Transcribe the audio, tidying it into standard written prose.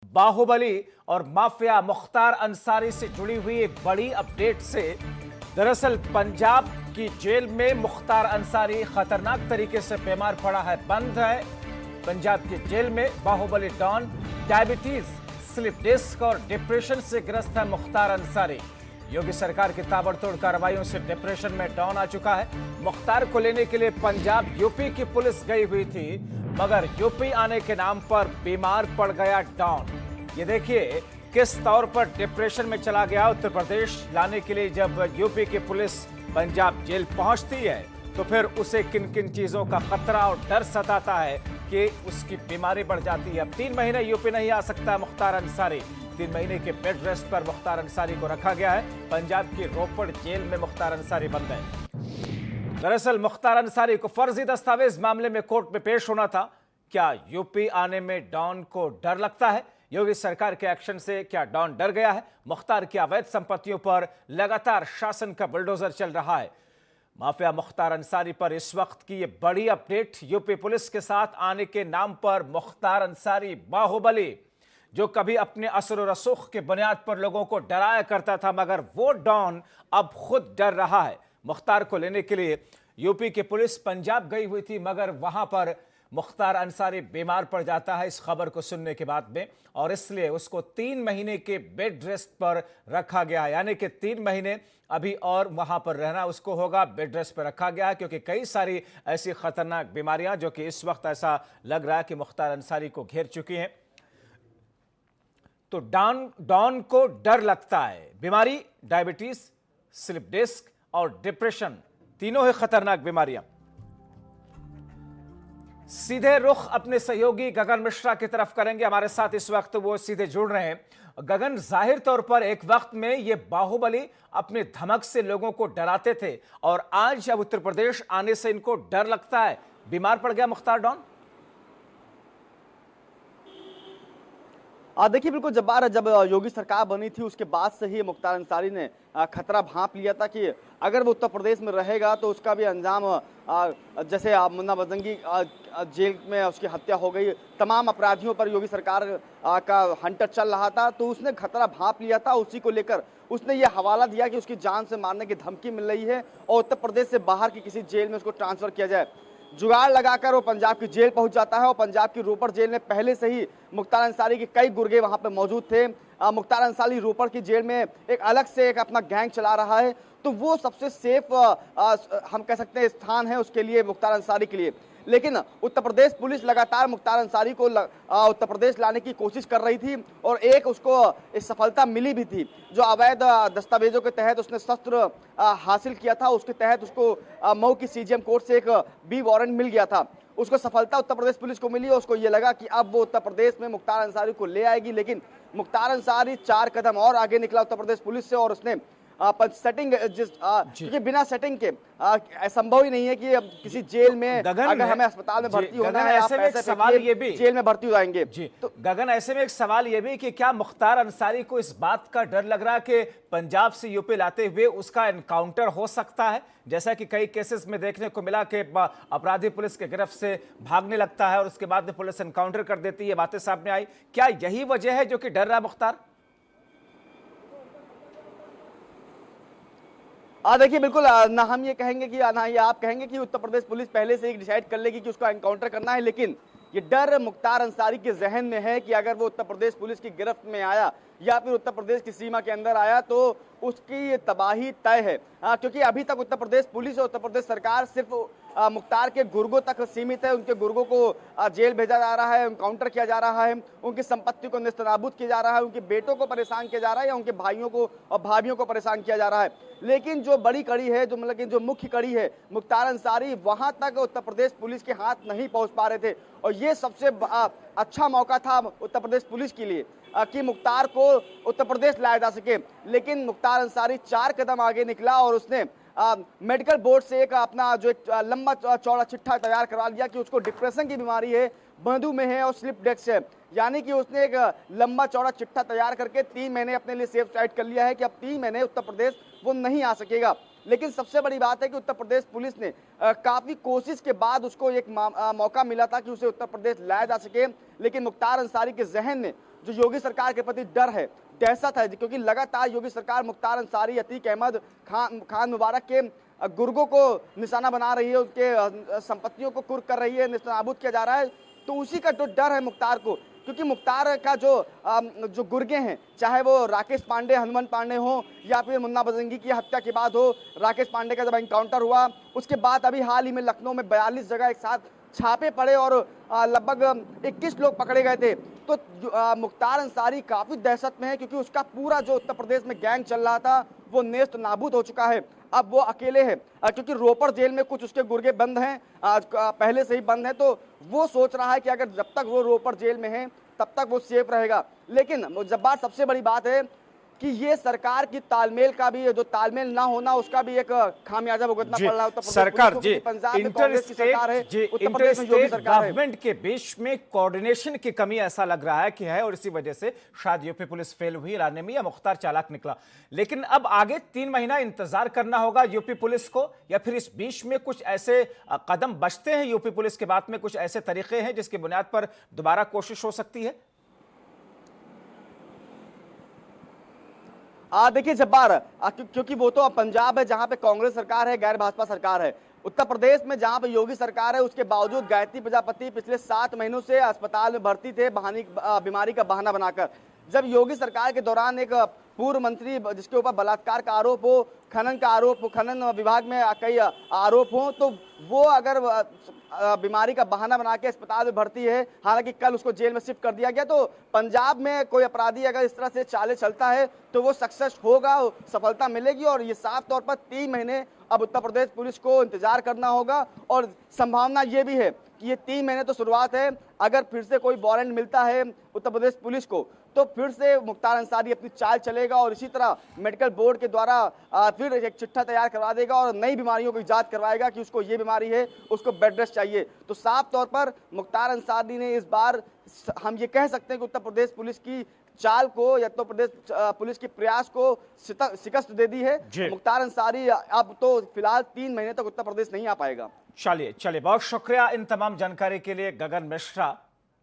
बाहुबली और माफिया मुख्तार अंसारी से जुड़ी हुई एक बड़ी अपडेट से दरअसल पंजाब की जेल में मुख्तार अंसारी खतरनाक तरीके से बीमार पड़ा है, बंद है। पंजाब की जेल में बाहुबली डॉन डायबिटीज, स्लिप डिस्क और डिप्रेशन से ग्रस्त है मुख्तार अंसारी। योगी सरकार की ताबड़तोड़ कार्रवाइयों से डिप्रेशन में डॉन आ चुका है। मुख्तार को लेने के लिए पंजाब यूपी की पुलिस गई हुई थी, मगर यूपी आने के नाम पर बीमार पड़ गया डॉन। ये देखिए किस तौर पर डिप्रेशन में चला गया। उत्तर प्रदेश लाने के लिए जब यूपी की पुलिस पंजाब जेल पहुंचती है तो फिर उसे किन किन चीजों का खतरा और डर सताता है कि उसकी बीमारी बढ़ जाती है। अब 3 महीने यूपी नहीं आ सकता मुख्तार अंसारी। 3 महीने के बेड रेस्ट पर मुख्तार अंसारी को रखा गया है। पंजाब की रोपड़ जेल में मुख्तार अंसारी बंद है। दरअसल मुख्तार अंसारी को फर्जी दस्तावेज मामले में कोर्ट में पेश होना था। क्या यूपी आने में डॉन को डर लगता है? योगी सरकार के एक्शन से क्या डॉन डर गया है? मुख्तार की अवैध संपत्तियों पर लगातार शासन का बुलडोजर चल रहा है। माफिया मुख्तार अंसारी पर इस वक्त की ये बड़ी अपडेट। यूपी पुलिस के साथ आने के नाम पर मुख्तार अंसारी बाहुबली, जो कभी अपने असर और रसूख के बुनियाद पर लोगों को डराया करता था, मगर वो डॉन अब खुद डर रहा है। मुख्तार को लेने के लिए यूपी की पुलिस पंजाब गई हुई थी, मगर वहां पर मुख्तार अंसारी बीमार पड़ जाता है इस खबर को सुनने के बाद में, और इसलिए उसको 3 महीने के बेड रेस्ट पर रखा गया है। यानी कि 3 महीने अभी और वहां पर रहना उसको होगा। बेड रेस्ट पर रखा गया है क्योंकि कई सारी ऐसी खतरनाक बीमारियां जो कि इस वक्त ऐसा लग रहा है कि मुख्तार अंसारी को घेर चुकी हैं। तो डॉन को डर लगता है। बीमारी डायबिटीज, स्लिप डिस्क और डिप्रेशन, तीनों ही खतरनाक बीमारियां। सीधे रुख अपने सहयोगी गगन मिश्रा की तरफ करेंगे। हमारे साथ इस वक्त वो सीधे जुड़ रहे हैं। गगन, जाहिर तौर पर एक वक्त में ये बाहुबली अपने धमक से लोगों को डराते थे और आज जब उत्तर प्रदेश आने से इनको डर लगता है। बीमार पड़ गया मुख्तार डॉन? देखिए बिल्कुल जब्बार, जब योगी सरकार बनी थी उसके बाद से ही मुख्तार अंसारी ने खतरा भांप लिया था कि अगर वो उत्तर प्रदेश में रहेगा तो उसका भी अंजाम जैसे मुन्ना बजरंगी जेल में उसकी हत्या हो गई, तमाम अपराधियों पर योगी सरकार का हंटर चल रहा था, तो उसने खतरा भांप लिया था। उसी को लेकर उसने ये हवाला दिया कि उसकी जान से मारने की धमकी मिल रही है और उत्तर प्रदेश से बाहर की किसी जेल में उसको ट्रांसफर किया जाए। जुगाड़ लगाकर वो पंजाब की जेल पहुंच जाता है और पंजाब की रोपड़ जेल में पहले से ही मुख्तार अंसारी के कई गुर्गे वहां पे मौजूद थे। मुख्तार अंसारी रोपड़ की जेल में एक अलग से एक अपना गैंग चला रहा है, तो वो सबसे सेफ हम कह सकते हैं स्थान है उसके लिए, मुख्तार अंसारी के लिए। लेकिन उत्तर प्रदेश पुलिस लगातार मुख्तार अंसारी को उत्तर प्रदेश लाने की कोशिश कर रही थी और एक उसको इस सफलता मिली भी थी। जो अवैध दस्तावेजों के तहत उसने शस्त्र हासिल किया था, उसके तहत उसको मऊ की सीजीएम कोर्ट से एक बी वारंट मिल गया था। उसको सफलता उत्तर प्रदेश पुलिस को मिली और उसको ये लगा कि अब वो उत्तर प्रदेश में मुख्तार अंसारी को ले आएगी। लेकिन मुख्तार अंसारी 4 कदम और आगे निकला उत्तर प्रदेश पुलिस से और उसने सेटिंग क्योंकि बिना सेटिंग के संभव ही नहीं है कि अब किसी जेल में अगर हमें अस्पताल में भर्ती होना है, ऐसे में एक सवाल ये भी, जेल में भर्ती हो जाएंगे। तो गगन, ऐसे में एक सवाल ये भी कि क्या मुख्तार अंसारी को इस बात का डर लग रहा है कि पंजाब से यूपी लाते हुए उसका एनकाउंटर हो सकता है, जैसा कि कई केसेस में देखने को मिला कि अपराधी पुलिस के गिरफ्त से भागने लगता है और उसके बाद में पुलिस एनकाउंटर कर देती है, बातें सामने आई। क्या यही वजह है जो कि डर रहा है मुख्तार? देखिए बिल्कुल, ना हम ये कहेंगे कि ना ये आप कहेंगे कि उत्तर प्रदेश पुलिस पहले से ही डिसाइड कर लेगी कि उसको एनकाउंटर करना है, लेकिन ये डर मुख्तार अंसारी के जहन में है कि अगर वो उत्तर प्रदेश पुलिस की गिरफ्त में आया या फिर उत्तर प्रदेश की सीमा के अंदर आया तो उसकी तबाही तय है। क्योंकि अभी तक उत्तर प्रदेश पुलिस और उत्तर प्रदेश सरकार सिर्फ मुख्तार के गुर्गों तक सीमित है। उनके गुर्गों को जेल भेजा जा रहा है, एनकाउंटर किया जा रहा है, उनकी संपत्ति को नेस्तनाबूद किया जा रहा है, उनके बेटों को परेशान किया जा रहा है या उनके भाइयों को और भाभियों को परेशान किया जा रहा है। लेकिन जो बड़ी कड़ी है, जो मतलब कि जो मुख्य कड़ी है, मुख्तार अंसारी, वहां तक उत्तर प्रदेश पुलिस के हाथ नहीं पहुंच पा रहे थे और ये सबसे अच्छा मौका था उत्तर प्रदेश पुलिस के लिए कि मुख्तार को उत्तर प्रदेश लाया जा सके। लेकिन मुख्तार अंसारी 4 कदम आगे निकला और उसने मेडिकल बोर्ड से एक अपना जो एक लंबा चौड़ा चिट्ठा तैयार करवा लिया कि उसको डिप्रेशन की बीमारी है, मधुमेह है और स्लिप डिस्क है। यानी कि उसने एक लंबा चौड़ा चिट्ठा तैयार करके 3 महीने अपने लिए सेफ साइड कर लिया है कि अब 3 महीने उत्तर प्रदेश वो नहीं आ सकेगा। लेकिन सबसे बड़ी बात है कि उत्तर प्रदेश पुलिस ने काफी कोशिश के बाद उसको एक मौका मिला था कि उसे उत्तर प्रदेश लाया जा सके, लेकिन मुख्तार अंसारी के जहन में जो योगी सरकार के प्रति डर है, दहशत है, क्योंकि लगातार योगी सरकार मुख्तार अंसारी, अतीक अहमद, खान मुबारक के गुर्गों को निशाना बना रही है, उसके संपत्तियों को कुर्क कर रही है, नेस्तनाबूद किया जा रहा है। तो उसी का जो डर है मुख्तार को, क्योंकि मुख्तार का जो गुर्गे हैं, चाहे वो राकेश पांडे, हनुमान पांडे हो या फिर मुन्ना बजरंगी की हत्या के बाद हो, राकेश पांडे का जब एनकाउंटर हुआ उसके बाद अभी हाल ही में लखनऊ में 42 जगह एक साथ छापे पड़े और लगभग 21 लोग पकड़े गए थे। तो मुख्तार अंसारी काफी दहशत में है, क्योंकि उसका पूरा जो उत्तर प्रदेश में गैंग चल रहा था वो नेस्त नाबूद हो चुका है। अब वो अकेले है, क्योंकि रोपड़ जेल में कुछ उसके गुर्गे बंद हैं, पहले से ही बंद है। तो वो सोच रहा है कि अगर जब तक वो रोपड़ जेल में है तब तक वो सेफ रहेगा। लेकिन जब्बार, सबसे बड़ी बात है कि ये सरकार की तालमेल का भी, जो तालमेल ना होना उसका भी एक खामियाजा भुगतना पड़ रहा है उत्तर प्रदेश सरकार पुलिस को, जी, क्योंकि पंजाब में कांग्रेस की सरकार है, उत्तर प्रदेश में योगी इंटरस्टेट सरकार है। गवर्नमेंट के बीच में कोऑर्डिनेशन की कमी ऐसा लग रहा है कि है, और इसी वजह से शायद यूपी पुलिस फेल हुई, लाने में या मुख्तार चालाक निकला। लेकिन अब आगे 3 महीना इंतजार करना होगा यूपी पुलिस को, या फिर इस बीच में कुछ ऐसे कदम बचते हैं यूपी पुलिस के बाद में, कुछ ऐसे तरीके हैं जिसकी बुनियाद पर दोबारा कोशिश हो सकती है? देखिए जब्बार, क्योंकि वो तो अब पंजाब है जहां पे कांग्रेस सरकार है, गैर भाजपा सरकार है। उत्तर प्रदेश में जहां पे योगी सरकार है, उसके बावजूद गायत्री प्रजापति पिछले 7 महीनों से अस्पताल में भर्ती थे, बीमारी का बहाना बनाकर। जब योगी सरकार के दौरान एक पूर्व मंत्री जिसके ऊपर बलात्कार का आरोप हो, खनन का आरोप हो, खनन विभाग में कई आरोप हो, तो वो अगर बीमारी का बहाना बना के अस्पताल में भर्ती है, हालांकि कल उसको जेल में शिफ्ट कर दिया गया। तो पंजाब में कोई अपराधी अगर इस तरह से चाले चलता है तो वो सक्सेस होगा, सफलता मिलेगी। और ये साफ तौर पर 3 महीने अब उत्तर प्रदेश पुलिस को इंतजार करना होगा। और संभावना ये भी है कि ये 3 महीने तो शुरुआत है, अगर फिर से कोई वारंट मिलता है उत्तर प्रदेश पुलिस को तो फिर से मुख्तार अंसारी अपनी चाल चलेगा और इसी तरह मेडिकल बोर्ड के द्वारा फिर एक चिट्ठा तैयार करवा देगा और नई बीमारियों की जांच करवाएगा कि उसको ये बीमारी है, उसको बेड रेस्ट चाहिए। तो साफ तौर पर मुख्तार अंसारी ने इस बार, हम ये कह सकते हैं कि उत्तर प्रदेश पुलिस की चाल को या उत्तर प्रदेश पुलिस के प्रयास को शिकस्त दे दी है। मुख्तार अंसारी अब तो फिलहाल 3 महीने तक उत्तर प्रदेश नहीं आ पाएगा। चलिए बहुत शुक्रिया इन तमाम जानकारी के लिए गगन मिश्रा।